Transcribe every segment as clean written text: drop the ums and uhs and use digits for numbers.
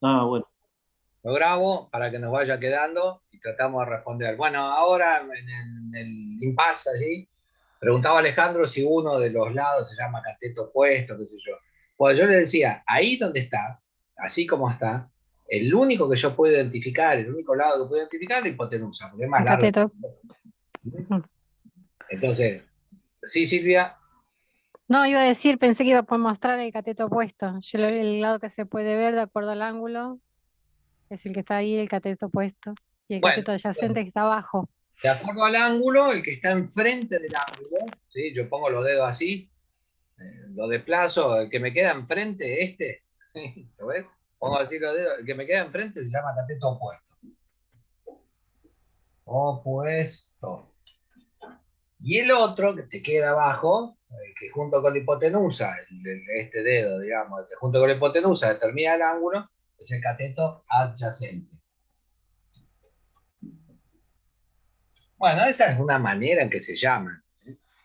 Ah, bueno. Lo grabo para que nos vaya quedando y tratamos de responder. Bueno, ahora en el impasse allí, preguntaba Alejandro si uno de los lados se llama cateto opuesto, qué sé yo. Pues yo le decía, ahí donde está, así como está, el único que yo puedo identificar, el único lado que puedo identificar es la hipotenusa, porque es más El largo. cateto. Mm. Entonces, sí, Silvia, No, iba a decir, pensé que iba a poder mostrar el cateto opuesto. El lado que se puede ver de acuerdo al ángulo es el que está ahí, el cateto opuesto. Y el bueno, cateto adyacente que está abajo. de acuerdo al ángulo, el que está enfrente del ángulo, ¿sí? Yo pongo los dedos así, lo desplazo, el que me queda enfrente, este, ¿lo ves? Pongo así los dedos, el que me queda enfrente se llama cateto opuesto. Opuesto. Y el otro que te queda abajo, que junto con la hipotenusa, este dedo, digamos, que junto con la hipotenusa determina el ángulo, es el cateto adyacente. Bueno, esa es una manera en que se llaman.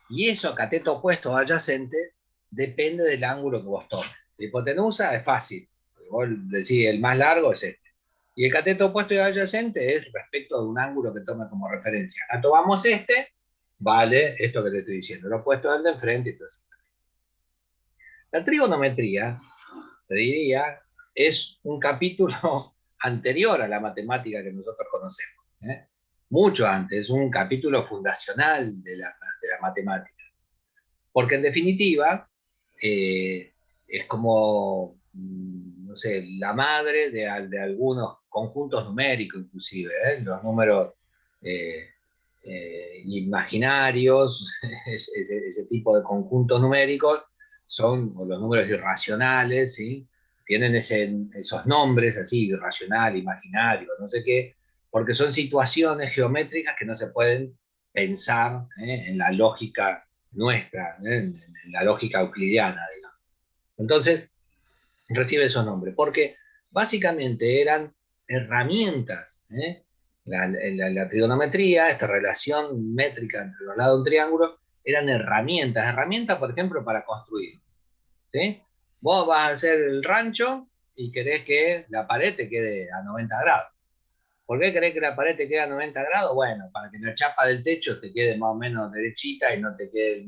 Y eso, cateto opuesto o adyacente, depende del ángulo que vos tomes. La hipotenusa es fácil. Vos decís, el más largo es este. Y el cateto opuesto y adyacente es respecto de un ángulo que tome como referencia. Acá tomamos este, vale, esto que te estoy diciendo. Lo opuesto al de enfrente y todo eso. La trigonometría, te diría, es un capítulo anterior a la matemática que nosotros conocemos. ¿Eh? Mucho antes, es un capítulo fundacional de la matemática. Porque en definitiva, eh, es como, no sé, la madre de algunos conjuntos numéricos, inclusive, ¿eh? Los números eh, imaginarios, ese tipo de conjuntos numéricos, son o los números irracionales, ¿sí? Tienen esos nombres así, irracional, imaginario, no sé qué, porque son situaciones geométricas que no se pueden pensar en la lógica nuestra, en la lógica euclidiana, digamos. Entonces, recibe esos nombres, porque básicamente eran herramientas. La trigonometría, esta relación métrica entre los lados de un triángulo, eran herramientas, por ejemplo, para construir. ¿Sí? Vos vas a hacer el rancho y querés que la pared te quede a 90 grados. ¿Por qué crees que la pared te queda a 90 grados? Bueno, para que la chapa del techo te quede más o menos derechita y no te quede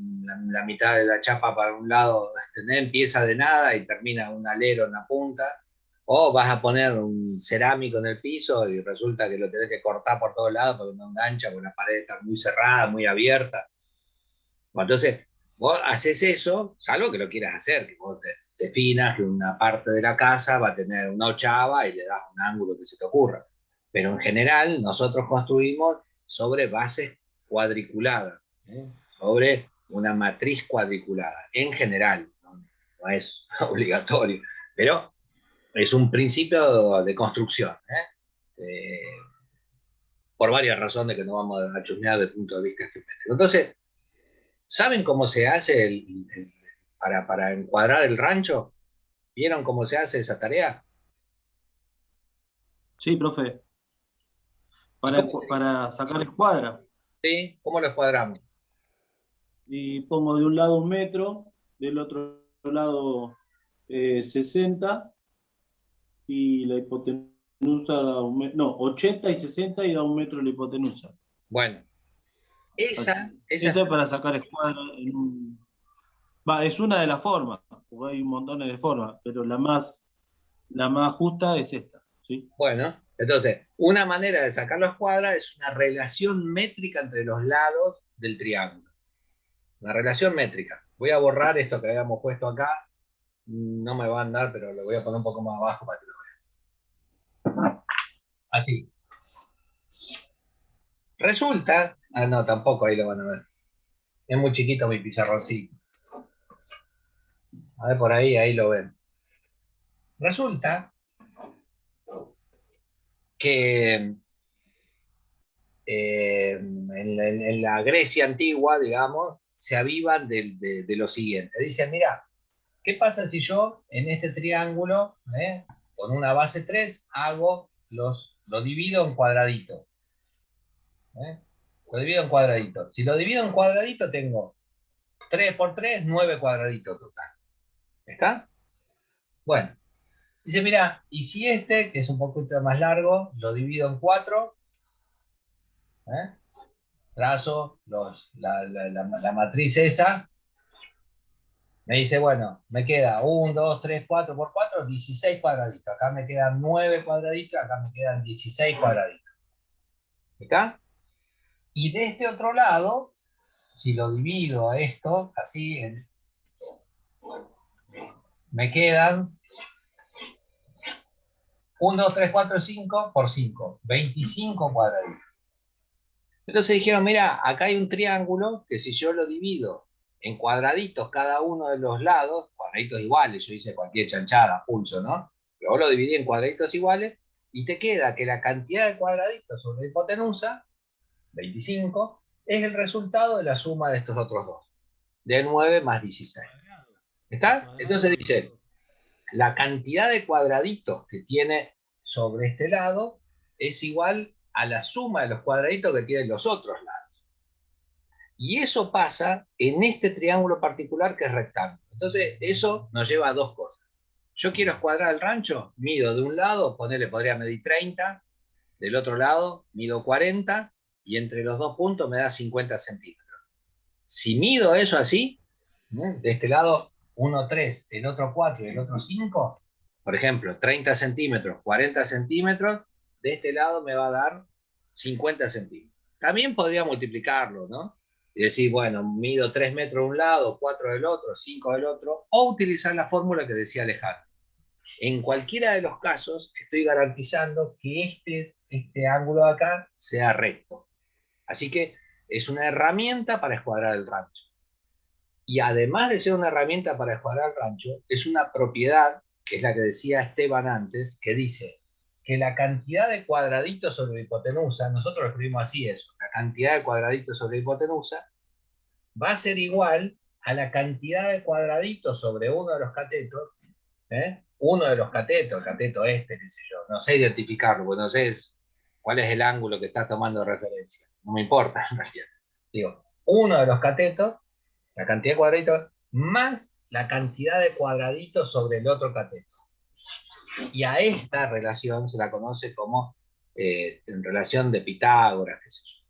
la mitad de la chapa para un lado, ¿entendés? Empieza de nada y termina un alero en la punta. O vas a poner un cerámico en el piso y resulta que lo tenés que cortar por todos lados porque no engancha, porque la pared está muy cerrada, muy abierta. Bueno, entonces, vos haces eso, salvo que lo quieras hacer, que vos te definas que una parte de la casa va a tener una ochava y le das un ángulo que se te ocurra. Pero en general, nosotros construimos sobre bases cuadriculadas, ¿eh? Sobre una matriz cuadriculada, en general, no es obligatorio, pero es un principio de construcción, ¿eh? Por varias razones que no vamos a chusmear desde el punto de vista geométrico. Entonces, ¿saben cómo se hace para encuadrar el rancho? ¿Vieron cómo se hace esa tarea? Sí, profe. ¿Y cómo, Para sacar escuadra. sí? ¿Cómo lo escuadramos? Y pongo de un lado 1 metro, del otro lado 60 y la hipotenusa da no, 80 y 60 y da 1 metro la hipotenusa. Bueno, esa, Así. esa, Esa es para sacar escuadra en un... Va, es una de las formas, porque hay montones de formas, pero la más justa es esta, ¿sí? bueno, entonces, una manera de sacar los cuadras es una relación métrica entre los lados del triángulo. Una relación métrica. Voy a borrar esto que habíamos puesto acá. No me va a andar, pero lo voy a poner un poco más abajo para que lo vean. Así. Resulta, no, tampoco ahí lo van a ver. Es muy chiquito mi pizarroncito. A ver por ahí, ahí lo ven. Resulta que en la Grecia antigua, digamos, se avivan de lo siguiente. Dicen, mira, ¿qué pasa si yo en este triángulo, con una base 3 lo divido en cuadraditos? ¿Eh? Lo divido en cuadraditos. Si lo divido en cuadraditos, tengo 3 por 3, 9 cuadraditos total. ¿Está? Bueno, Dice, mira, y si este, que es un poquito más largo, lo divido en 4, ¿eh? Trazo la matriz esa, me dice, bueno, me queda 1, 2, 3, 4 por 4, 16 cuadraditos. Acá me quedan 9 cuadraditos, acá me quedan 16 cuadraditos. ¿Está? Y de este otro lado, si lo divido a esto, así, me quedan 1, 2, 3, 4, 5 por 5, 25 cuadraditos. Entonces dijeron, mira, acá hay un triángulo que si yo lo divido en cuadraditos cada uno de los lados, cuadraditos iguales, yo hice cualquier chanchada, pulso, ¿no? Pero vos lo dividí en cuadraditos iguales y te queda que la cantidad de cuadraditos sobre la hipotenusa, 25, es el resultado de la suma de estos otros dos, de 9 más 16. El ¿Está? cuadrado Entonces de dice, todo. la cantidad de cuadraditos que tiene sobre este lado es igual a la suma de los cuadraditos que tienen los otros lados. Y eso pasa en este triángulo particular que es rectángulo. Entonces, eso nos lleva a dos cosas. Yo quiero escuadrar el rancho, mido de un lado, ponerle, podría medir 30, del otro lado mido 40, y entre los dos puntos me da 50 centímetros. Si mido eso así, de este lado 1, 3, el otro 4 y el otro 5, por ejemplo, 30 centímetros, 40 centímetros, de este lado me va a dar 50 centímetros. También podría multiplicarlo, ¿no? Y decir, bueno, mido 3 metros de un lado, 4 del otro, 5 del otro, o utilizar la fórmula que decía Alejandro. En cualquiera de los casos, estoy garantizando que este ángulo de acá sea recto. Así que es una herramienta para escuadrar el rancho. Y además de ser una herramienta para escuadrar el rancho, es una propiedad, que es la que decía Esteban antes, que dice que la cantidad de cuadraditos sobre la hipotenusa, nosotros lo escribimos así eso, la cantidad de cuadraditos sobre la hipotenusa, va a ser igual a la cantidad de cuadraditos sobre uno de los catetos, uno de los catetos, el cateto este, qué sé yo, no sé identificarlo, porque no sé cuál es el ángulo que estás tomando de referencia, no me importa en realidad. Digo, uno de los catetos, la cantidad de cuadraditos, más la cantidad de cuadraditos sobre el otro cateto. Y a esta relación se la conoce como en relación de Pitágoras, qué sé yo,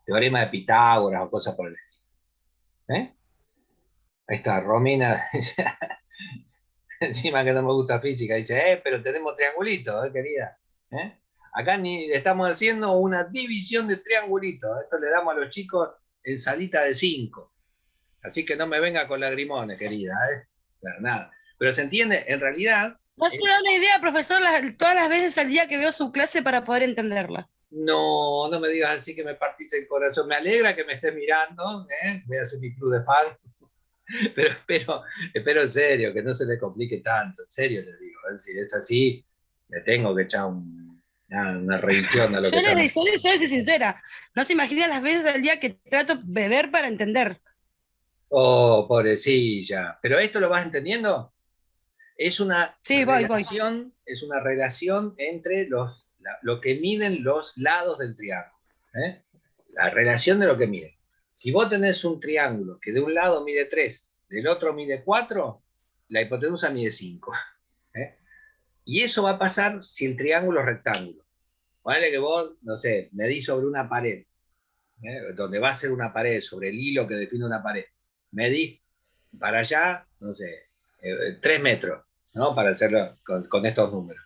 teorema de Pitágoras o cosas por el estilo. Ahí está, Romina, encima que no me gusta física, dice, pero tenemos triangulitos, querida. Acá ni estamos haciendo una división de triangulitos. Esto le damos a los chicos en salita de 5. Así que no me venga con lagrimones, querida. Claro, nada. Pero se entiende, en realidad. No se da una idea, profesor, todas las veces al día que veo su clase para poder entenderla. No, no me digas así que me partís el corazón. Me alegra que me estés mirando. Voy a hacer mi club de fans. Pero espero en serio, que no se le complique tanto. En serio les digo. Si es así, le tengo que echar una revisión a lo que Yo les soy sincera. No se imaginan las veces al día que trato de ver para entender. Oh, pobrecilla. ¿Pero esto lo vas entendiendo? Es una Sí, relación, es una relación entre lo que miden los lados del triángulo. La relación de lo que miden. Si vos tenés un triángulo que de un lado mide 3, del otro mide 4, la hipotenusa mide 5. Y eso va a pasar si el triángulo es rectángulo. Vale que vos, no sé, medís sobre una pared, donde va a ser una pared, sobre el hilo que define una pared. Medís para allá, no sé, 3 metros, ¿no? Para hacerlo con estos números.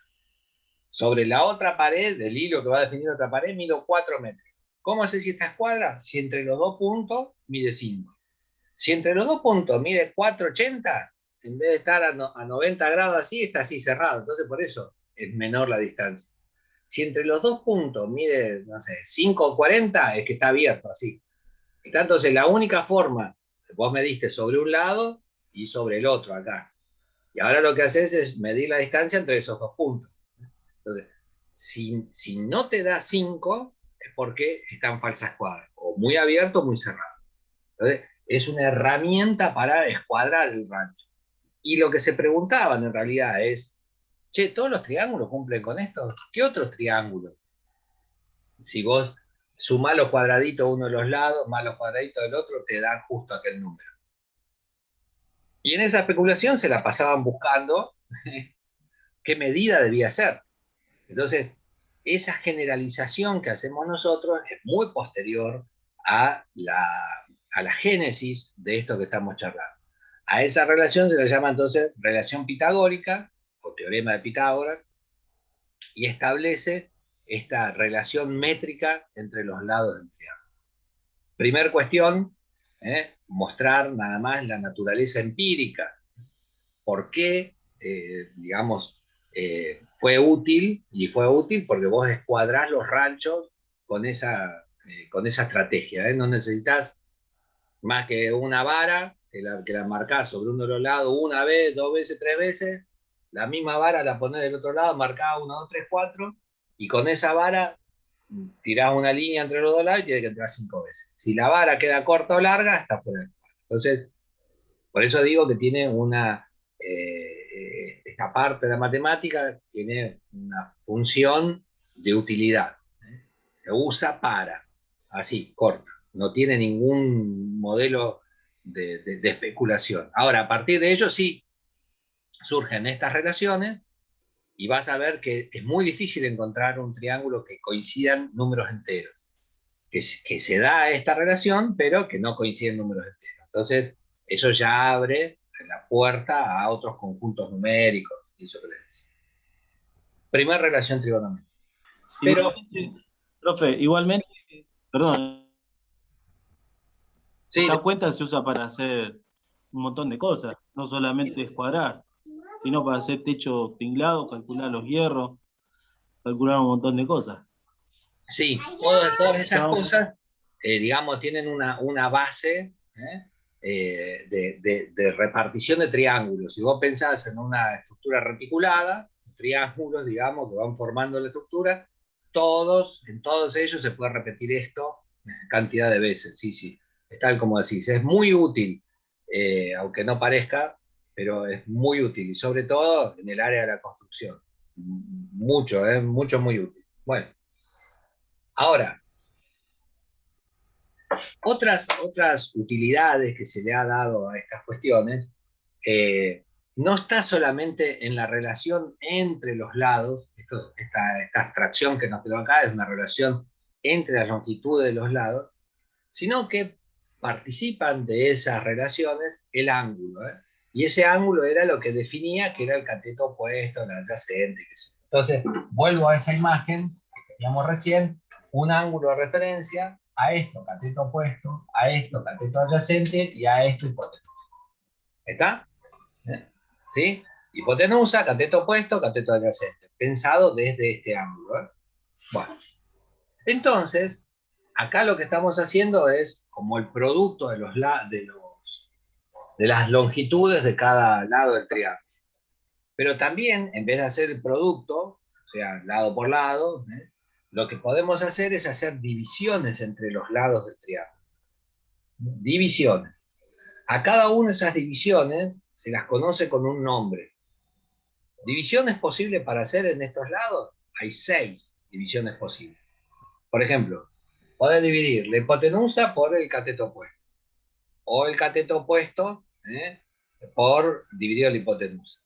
Sobre la otra pared, del hilo que va a definir otra pared, mido 4 metros. ¿Cómo hace si esta escuadra? Si entre los dos puntos mide 5. Si entre los dos puntos mide 4,80, en vez de estar a 90 grados así, está así cerrado. Entonces, por eso es menor la distancia. Si entre los dos puntos mide, no sé, 5,40, es que está abierto así. Entonces, la única forma, vos mediste sobre un lado y sobre el otro acá. Y ahora lo que haces es medir la distancia entre esos dos puntos. Entonces, si no te da 5, es porque está en falsa escuadra, o muy abierto o muy cerrado. Entonces, es una herramienta para escuadrar el rancho. Y lo que se preguntaban en realidad es, che, ¿todos los triángulos cumplen con esto? ¿Qué otros triángulos? Si vos sumás los cuadraditos uno de los lados, más los cuadraditos del otro, te dan justo aquel número. Y en esa especulación se la pasaban buscando qué medida debía ser. Entonces, esa generalización que hacemos nosotros es muy posterior a la génesis de esto que estamos charlando. A esa relación se le llama entonces relación pitagórica o teorema de Pitágoras y establece esta relación métrica entre los lados del triángulo. Primer cuestión, mostrar nada más la naturaleza empírica. ¿Por qué, digamos, fue útil? Y fue útil porque vos escuadrás los ranchos con esa estrategia. No necesitas más que una vara que la marcás sobre uno de los lados una vez, 2 veces, 3 veces. La misma vara la ponés del otro lado, marcás 1, 2, 3, 4, y con esa vara tirás una línea entre los dos lados y tiene que entrar 5 veces. Si la vara queda corta o larga, está fuera del cuadro. Entonces, por eso digo que tiene esta parte de la matemática tiene una función de utilidad. Se usa para, así, corta. No tiene ningún modelo de especulación. Ahora, a partir de ello sí surgen estas relaciones y vas a ver que es muy difícil encontrar un triángulo que coincidan números enteros. Que se da esta relación, pero que no coinciden números enteros. Entonces, eso ya abre la puerta a otros conjuntos numéricos, y eso que les decía. Primera relación trigonométrica. Pero, Igualmente, profe, igualmente, perdón, sí, esa cuenta se usa para hacer un montón de cosas, no solamente escuadrar, sino para hacer techo tinglado, calcular los hierros, calcular un montón de cosas. sí, todas esas Chao. cosas, digamos, tienen una base de repartición de triángulos. Si vos pensás en una estructura reticulada, triángulos, digamos, que van formando la estructura, en todos ellos se puede repetir esto cantidad de veces, sí, sí. Es tal como decís, es muy útil, aunque no parezca, pero es muy útil, y sobre todo en el área de la construcción. Mucho, mucho, muy útil. Bueno. Ahora, otras utilidades que se le ha dado a estas cuestiones no está solamente en la relación entre los lados, esta abstracción que nos quedó acá es una relación entre las longitudes de los lados, sino que participan de esas relaciones el ángulo. Y ese ángulo era lo que definía que era el cateto opuesto, el adyacente. Entonces, vuelvo a esa imagen que teníamos recién, un ángulo de referencia a esto cateto opuesto, a esto cateto adyacente y a esto hipotenusa. ¿Está? ¿Sí? Hipotenusa, cateto opuesto, cateto adyacente. Pensado desde este ángulo. Bueno, entonces, acá lo que estamos haciendo es como el producto de las longitudes de cada lado del triángulo. Pero también, en vez de hacer el producto, o sea, lado por lado, lo que podemos hacer es hacer divisiones entre los lados del triángulo. Divisiones. A cada una de esas divisiones se las conoce con un nombre. ¿Divisiones posibles para hacer en estos lados? Hay 6 divisiones posibles. Por ejemplo, podés dividir la hipotenusa por el cateto opuesto. O el cateto opuesto por dividido la hipotenusa.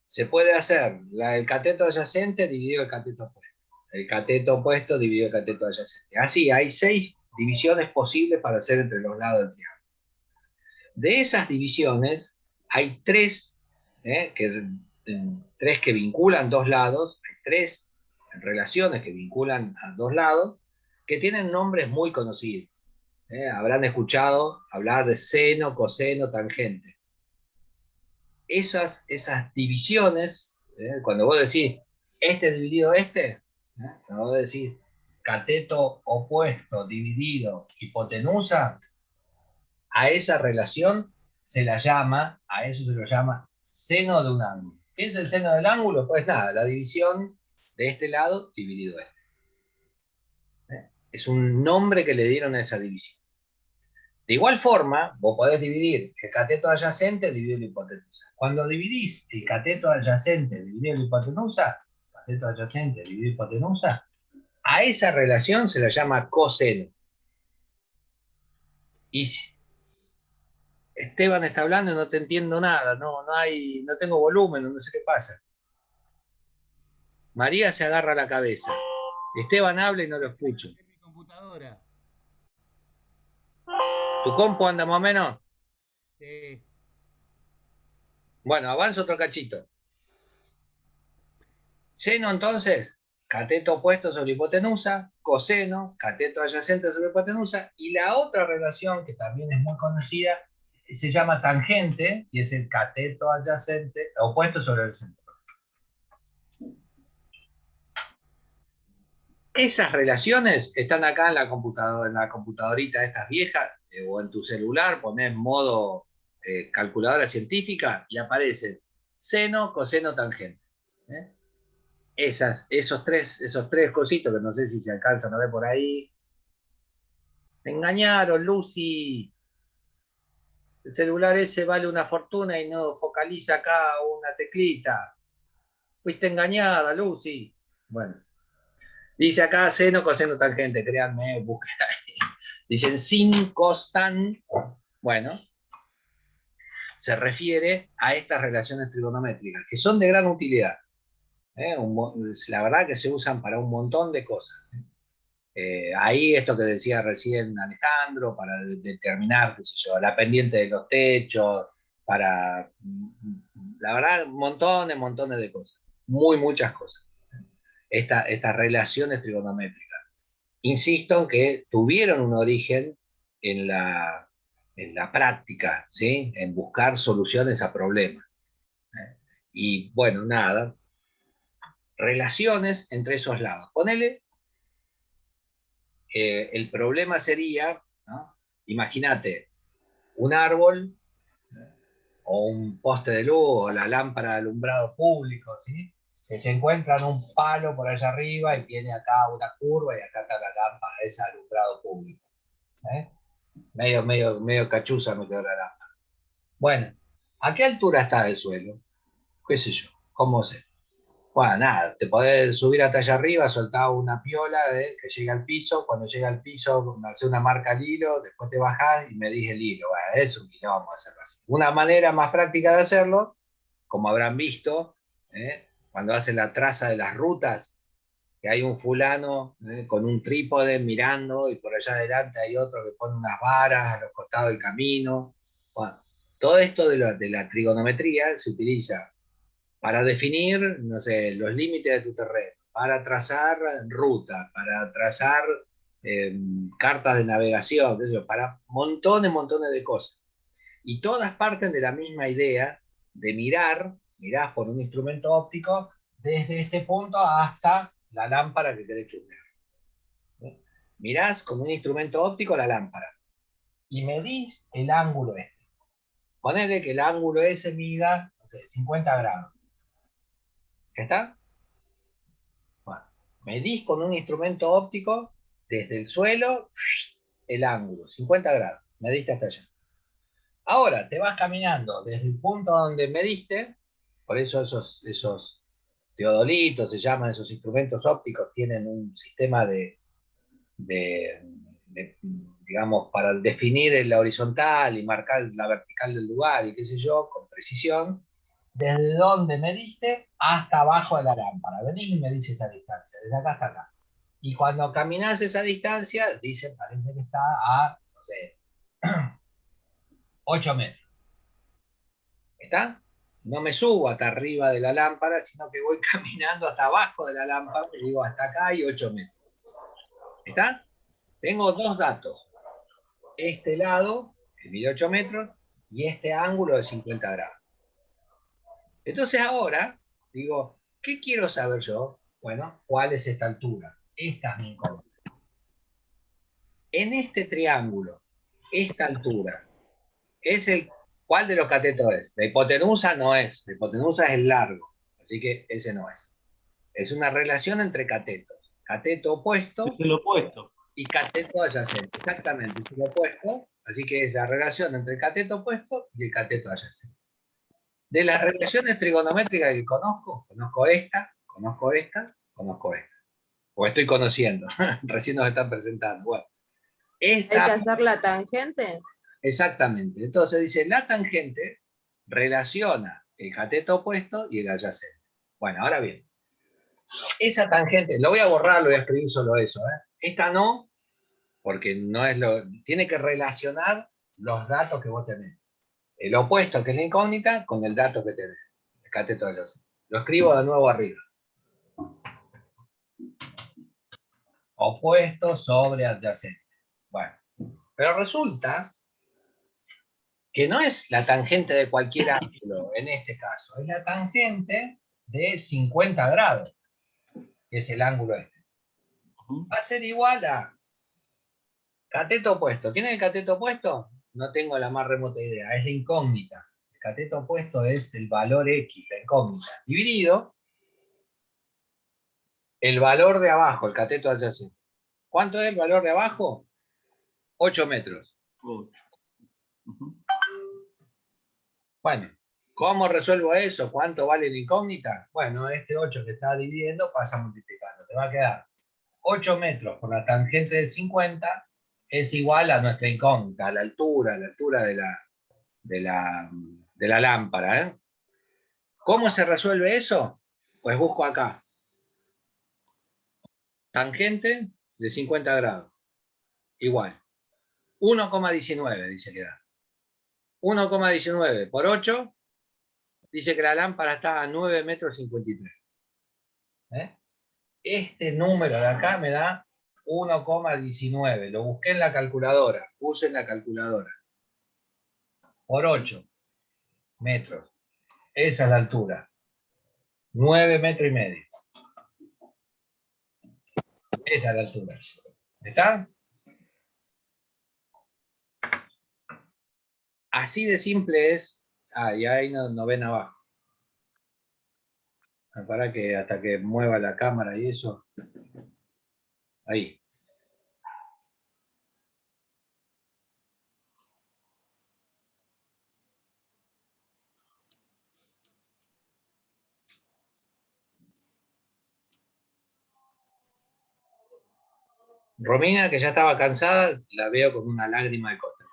Se puede hacer el cateto adyacente dividido el cateto opuesto. El cateto opuesto dividido el cateto adyacente. Así, hay 6 divisiones posibles para hacer entre los lados del triángulo. De esas divisiones, hay 3 que vinculan 2 lados, hay 3 relaciones que vinculan a 2 lados, que tienen nombres muy conocidos. Habrán escuchado hablar de seno, coseno, tangente. Esas divisiones, cuando vos decís este dividido este, cuando vos decís cateto opuesto dividido hipotenusa, a esa relación a eso se lo llama seno de un ángulo. ¿Qué es el seno del ángulo? Pues nada, la división de este lado dividido este. Es un nombre que le dieron a esa división. De igual forma, vos podés dividir el cateto adyacente dividido la hipotenusa. Cuando dividís el cateto adyacente dividido la hipotenusa, a esa relación se la llama coseno. Y si Esteban está hablando y no te entiendo nada, no tengo volumen, no sé qué pasa. María se agarra la cabeza. Esteban habla y no lo escucho. Es mi computadora. ¿Tu compu anda más o menos? Sí. Bueno, avanza otro cachito. Seno entonces, cateto opuesto sobre hipotenusa, coseno, cateto adyacente sobre hipotenusa, y la otra relación que también es muy conocida se llama tangente, y es el cateto adyacente opuesto sobre el centro. Esas relaciones están acá en la computadora, en la computadorita de estas viejas, o en tu celular, ponés modo calculadora científica y aparecen seno, coseno, tangente. ¿Eh? Esos tres cositos que no sé si se alcanzan a ver por ahí. Te engañaron, Lucy. El celular ese vale una fortuna y no focaliza acá una teclita. Fuiste engañada, Lucy. Bueno, dice acá seno, coseno, tangente, créanme, busquen ahí. Dicen sin costan. Bueno, se refiere a estas relaciones trigonométricas, que son de gran utilidad. La verdad que se usan para un montón de cosas. Ahí esto que decía recién Alejandro, para determinar, qué sé yo, la pendiente de los techos, para, la verdad, montones de cosas. Muchas cosas. Estas relaciones trigonométricas. Insisto en que tuvieron un origen en la práctica, ¿sí? En buscar soluciones a problemas. Y bueno, nada, relaciones entre esos lados. Ponele, el problema sería, ¿no? Imagínate, un árbol o un poste de luz o la lámpara de alumbrado público, ¿sí? Que se encuentra en un palo por allá arriba y tiene acá una curva y acá está la lámpara de ese alumbrado público. ¿Eh? Medio cachuza me quedó la lámpara. Bueno, ¿a qué altura está del suelo? ¿Qué sé yo? ¿Cómo sé? Bueno, nada, te podés subir hasta allá arriba, soltar una piola que llegue al piso, cuando llega al piso, hacer una marca al hilo, después te bajás y medís el hilo. Bueno, es un quilombo hacerlo así. Una manera más práctica de hacerlo, como habrán visto, cuando hacen la traza de las rutas, que hay un fulano con un trípode mirando y por allá adelante hay otro que pone unas varas a los costados del camino. Bueno, todo esto de la trigonometría se utiliza para definir, no sé, los límites de tu terreno, para trazar rutas, para trazar cartas de navegación, para montones de cosas. Y todas parten de la misma idea de mirás por un instrumento óptico desde este punto hasta la lámpara que querés chusmear. ¿Sí? Mirás con un instrumento óptico la lámpara y medís el ángulo este. Ponele que el ángulo ese mida, no sé, 50 grados. ¿Está? Bueno, medís con un instrumento óptico desde el suelo el ángulo, 50 grados. Mediste hasta allá. Ahora te vas caminando desde el punto donde mediste, por eso esos teodolitos se llaman, esos instrumentos ópticos, tienen un sistema de, digamos, para definir la horizontal y marcar la vertical del lugar y qué sé yo, con precisión, desde donde mediste hasta abajo de la lámpara. Venís y medís esa distancia, desde acá hasta acá. Y cuando caminás esa distancia, parece que está a, no sé, 8 metros. ¿Está? No me subo hasta arriba de la lámpara, sino que voy caminando hasta abajo de la lámpara, y digo, hasta acá hay 8 metros. ¿Está? Tengo dos datos. Este lado, que mide 8 metros, y este ángulo de 50 grados. Entonces ahora, digo, ¿qué quiero saber yo? Bueno, ¿cuál es esta altura? Esta es mi incógnita. En este triángulo, esta altura, ¿cuál de los catetos es? La hipotenusa no es, la hipotenusa es el largo, así que ese no es. Es una relación entre catetos. Cateto opuesto Es el opuesto. y cateto adyacente. Exactamente, es el opuesto. Así que es la relación entre el cateto opuesto y el cateto adyacente. De las relaciones trigonométricas que conozco esta, conozco esta. O estoy conociendo. Recién nos están presentando. Bueno, esta, ¿Hay que hacer la tangente? exactamente. Entonces dice, la tangente relaciona el cateto opuesto y el adyacente. Bueno, ahora bien, Esa tangente, lo voy a borrar, lo voy a escribir solo eso. Esta no, porque no es lo... Tiene que relacionar los datos que vos tenés. El opuesto, que es la incógnita, con el dato que tenés. El cateto adyacente. Lo escribo de nuevo arriba. Opuesto sobre adyacente. Bueno, pero resulta que no es la tangente de cualquier ángulo, en este caso. Es la tangente de 50 grados, que es el ángulo este. Va a ser igual a cateto opuesto. ¿Quién es el cateto opuesto? No tengo la más remota idea. Es la incógnita. El cateto opuesto es el valor X, la incógnita, dividido el valor de abajo, el cateto adyacente. ¿Cuánto es el valor de abajo? 8 metros. 8. Bueno, ¿cómo resuelvo eso? ¿Cuánto vale la incógnita? Bueno, este 8 que está dividiendo pasa multiplicando. Te va a quedar 8 metros por la tangente del 50 es igual a nuestra incógnita, a la altura de la lámpara. ¿Cómo se resuelve eso? Pues busco acá. Tangente de 50 grados. Igual. 1,19 dice que da. 1,19 por 8 dice que la lámpara está a 9 metros 53. Este número de acá me da 1,19. Lo busqué en la calculadora. Puse en la calculadora. Por 8 metros. Esa es la altura. 9 metros y medio. Esa es la altura. ¿Está? Así de simple es. Ah, y ahí no ven abajo. Para que hasta que mueva la cámara y eso. Ahí. Romina, que ya estaba cansada, la veo con una lágrima de costado.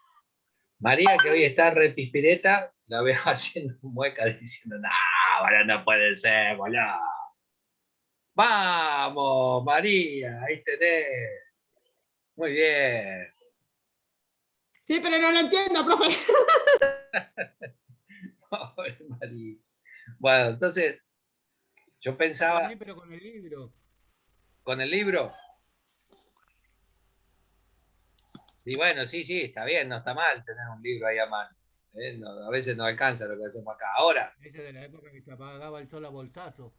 María, que hoy está re pispireta, la veo haciendo mueca diciendo, no, ahora no puede ser, boludo. Vamos, María, ahí tenés. Muy bien. Sí, pero no lo entiendo, profe. Pobre María. Bueno, entonces, yo pensaba... También, pero con el libro. ¿Con el libro? Y bueno, sí, está bien, no está mal tener un libro ahí a mano. No, a veces no alcanza lo que hacemos acá. Ahora, Ese de la época que se apagaba el sol a bolsazo.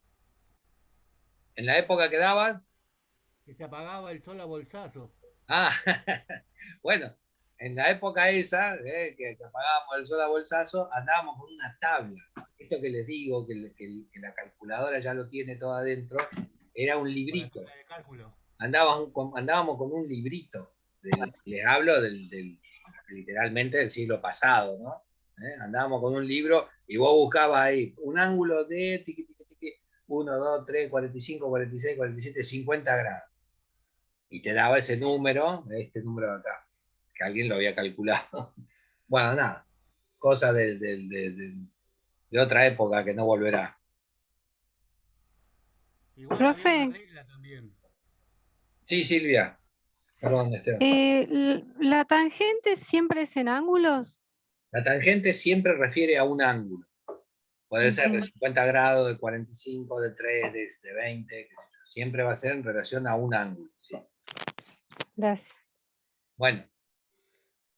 en la época que daban... Que se apagaba el sol a bolsazo. Ah, bueno, en la época esa, que apagábamos el sol a bolsazo, andábamos con una tabla. Esto que les digo, que la calculadora ya lo tiene todo adentro, era un librito. Con la tabla de cálculo. Andábamos con un librito. Les hablo literalmente del siglo pasado, ¿no? Andábamos con un libro y vos buscabas ahí un ángulo de tiqui, tiqui, tiqui, 1, 2, 3, 45, 46, 47, 50 grados. Y te daba ese número, este número de acá, que alguien lo había calculado. Bueno, nada, cosa de otra época que no volverá. Igual Profe. había una regla también. Sí, Silvia. Perdón, Esteban. ¿La tangente siempre es en ángulos? La tangente siempre refiere a un ángulo. Puede ser de 50 grados, de 45, de 3, de 20. Siempre va a ser en relación a un ángulo. ¿Sí? Gracias. Bueno,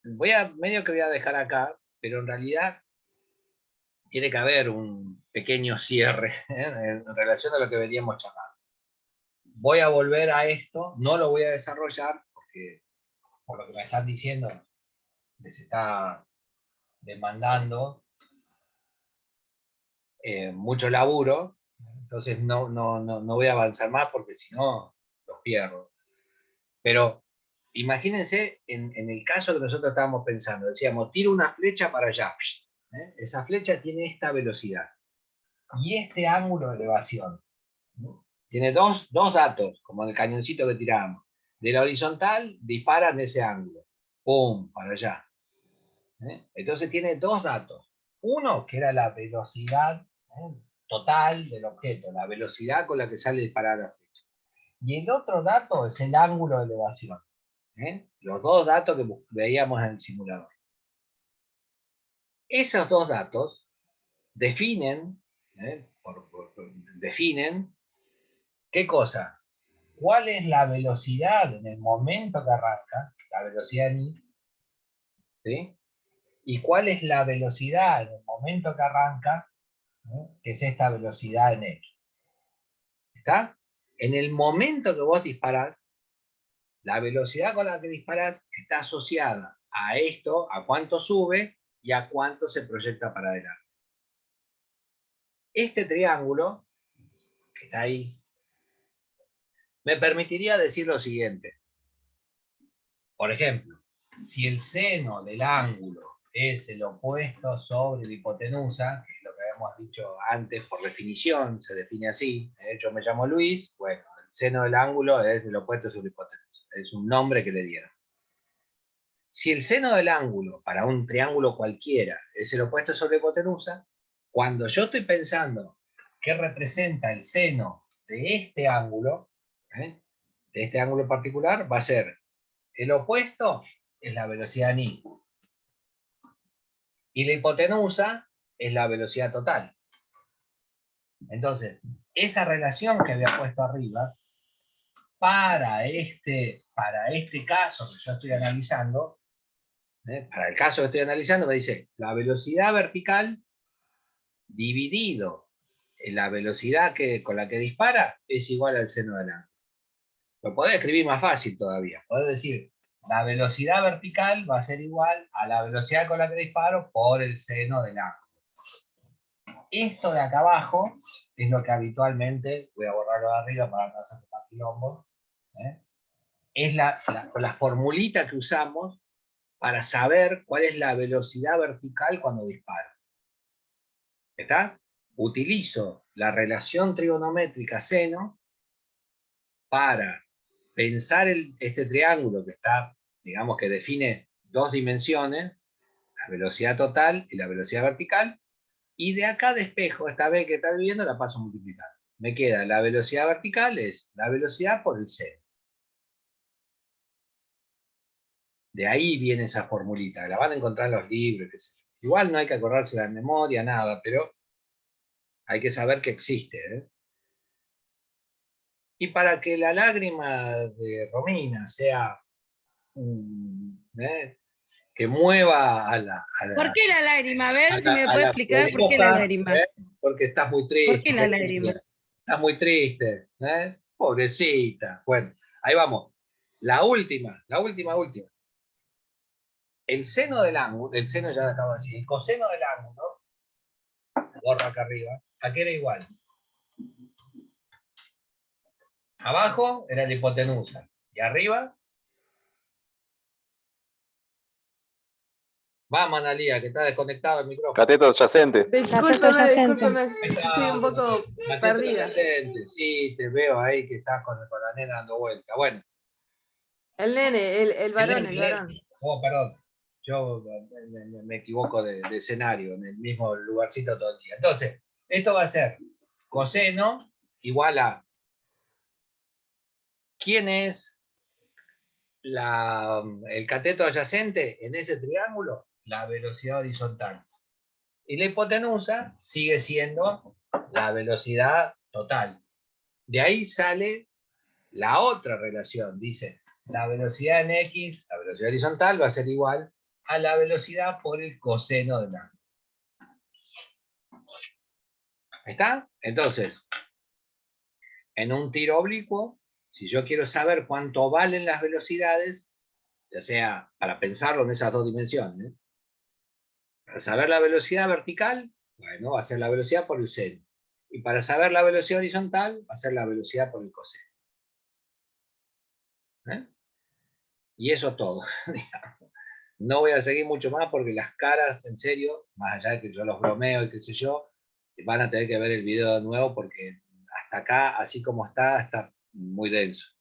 medio que voy a dejar acá, pero en realidad tiene que haber un pequeño cierre en relación a lo que veníamos charlando. Voy a volver a esto, no lo voy a desarrollar porque por lo que me están diciendo les está demandando mucho laburo, entonces no voy a avanzar más porque si no los pierdo. Pero imagínense en el caso que nosotros estábamos pensando, decíamos, tiro una flecha para allá, esa flecha tiene esta velocidad y este ángulo de elevación, ¿no? Tiene dos datos, como en el cañoncito que tirábamos. De la horizontal disparan ese ángulo, ¡pum!, para allá. Entonces tiene dos datos. Uno, que era la velocidad total del objeto, la velocidad con la que sale disparada la flecha. Y el otro dato es el ángulo de elevación. Los dos datos que veíamos en el simulador. Esos dos datos definen, definen, ¿qué cosa? ¿Cuál es la velocidad en el momento que arranca? La velocidad en I. ¿Sí? ¿Y cuál es la velocidad en el momento que arranca? Que es esta velocidad en X. ¿Está? En el momento que vos disparás, la velocidad con la que disparás está asociada a esto, a cuánto sube y a cuánto se proyecta para adelante. Este triángulo, que está ahí, me permitiría decir lo siguiente. Por ejemplo, si el seno del ángulo es el opuesto sobre la hipotenusa, que es lo que habíamos dicho antes por definición, se define así, de hecho me llamo Luis, bueno, el seno del ángulo es el opuesto sobre la hipotenusa, es un nombre que le dieron. Si el seno del ángulo para un triángulo cualquiera es el opuesto sobre la hipotenusa, cuando yo estoy pensando qué representa el seno de este ángulo en particular, va a ser el opuesto es la velocidad en I. Y la hipotenusa es la velocidad total. Entonces, esa relación que había puesto arriba, para este caso que yo estoy analizando, para el caso que estoy analizando, me dice la velocidad vertical dividido en la velocidad con la que dispara es igual al seno del ángulo. Lo podés escribir más fácil todavía. Podés decir, la velocidad vertical va a ser igual a la velocidad con la que disparo por el seno del ángulo. Esto de acá abajo es lo que habitualmente, voy a borrarlo de arriba para no hacer más quilombo, es la formulita que usamos para saber cuál es la velocidad vertical cuando disparo. ¿Está? Utilizo la relación trigonométrica seno para pensar este triángulo que está, digamos que define dos dimensiones, la velocidad total y la velocidad vertical, y de acá despejo, esta vez que está viendo la paso a multiplicar. Me queda la velocidad vertical, es la velocidad por el seno. De ahí viene esa formulita, la van a encontrar en los libros, qué sé yo. Igual no hay que acordársela de memoria, nada, pero hay que saber que existe. Y para que la lágrima de Romina sea que mueva a la... ¿Por qué la lágrima? A ver si me a puede la explicar por qué la burbuja, lágrima. porque estás muy ¿Por triste. qué la lágrima? Estás muy triste. Pobrecita. Bueno, ahí vamos. La última. El seno del ángulo, el seno ya lo acabo de decir, el coseno del ángulo, borro acá arriba, ¿a qué era igual? Abajo era la hipotenusa. Y arriba, vamos, Analía, que está desconectado el micrófono. Cateto adyacente. Cateto adyacente. Estoy un poco Cateto perdida. adyacente, sí, te veo ahí que estás con la nena dando vuelta. Bueno. El nene, el varón, el varón. Oh, perdón. Yo me equivoco de escenario, en el mismo lugarcito todo el día. Entonces, esto va a ser coseno igual a ¿quién es el cateto adyacente en ese triángulo? La velocidad horizontal. Y la hipotenusa sigue siendo la velocidad total. De ahí sale la otra relación. Dice, la velocidad en X, la velocidad horizontal, va a ser igual a la velocidad por el coseno del ángulo. ¿Está? Entonces, en un tiro oblicuo, si yo quiero saber cuánto valen las velocidades, ya sea para pensarlo en esas dos dimensiones, para saber la velocidad vertical, bueno, va a ser la velocidad por el seno. Y para saber la velocidad horizontal, va a ser la velocidad por el coseno. Y eso es todo. No voy a seguir mucho más porque las caras, en serio, más allá de que yo los bromeo y qué sé yo, van a tener que ver el video de nuevo porque hasta acá, así como está muy denso.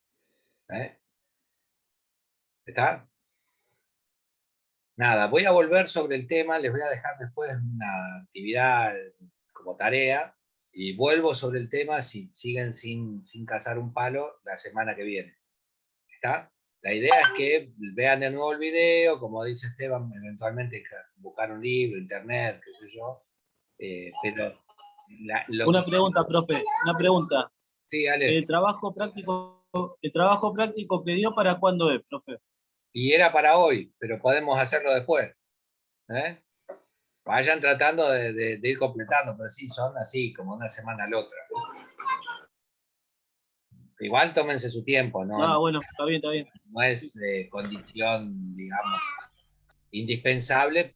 ¿Está? Nada, voy a volver sobre el tema, les voy a dejar después una actividad como tarea, Y vuelvo sobre el tema si siguen sin cazar un palo la semana que viene. ¿Está? La idea es que vean de nuevo el video, como dice Esteban, eventualmente buscar un libro, internet, qué sé yo. Pero Una pregunta, profe, una pregunta. Sí, Ale. ¿El trabajo práctico que dio para cuándo es, profe? Y era para hoy, pero podemos hacerlo después. ¿Eh? Vayan tratando de ir completando, pero sí, son así, como una semana a la otra. Igual tómense su tiempo, ¿no? Ah, bueno, está bien, está bien. No es condición, digamos, indispensable,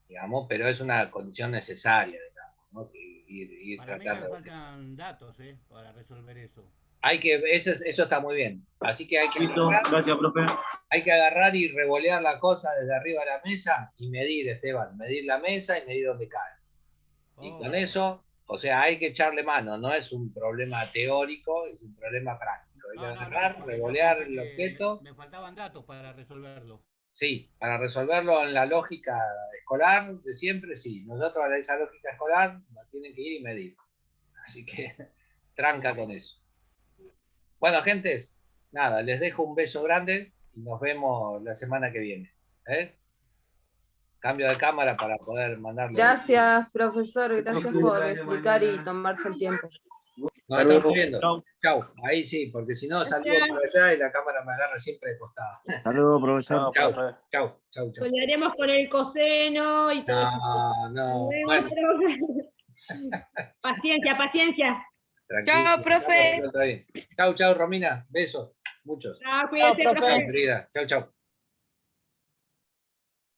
digamos, pero es una condición necesaria, digamos, ¿no? Ir Para mí tratando. me faltan datos, para resolver eso. Eso está muy bien. Así que Listo, gracias, profe. hay que agarrar y revolear la cosa desde arriba de la mesa y medir, Esteban, medir la mesa y medir dónde cae. Y con eso, o sea, hay que echarle mano, no es un problema teórico, es un problema práctico. Hay que agarrar, porque yo revolear pensé el que objeto. me faltaban datos para resolverlo. Sí, para resolverlo en la lógica escolar de siempre, sí. Nosotros a esa lógica escolar nos tienen que ir y medir. Así que tranca con eso. Bueno, gentes, nada, les dejo un beso grande y nos vemos la semana que viene. Cambio de cámara para poder mandarle. Gracias, profesor. Gracias por explicar y tomarse el tiempo. Nos estamos viendo. Chau. Ahí sí, porque si no salgo por allá y la cámara me agarra siempre de costado. Hasta luego, profesor. Chau. Soñaremos con el coseno y todo eso. No. Bueno. Paciencia. Tranquilo. Chao, profe. Chau, Romina. Besos. Muchos. Cuídense, Chao, profe. profe. Chau, querida. Chau.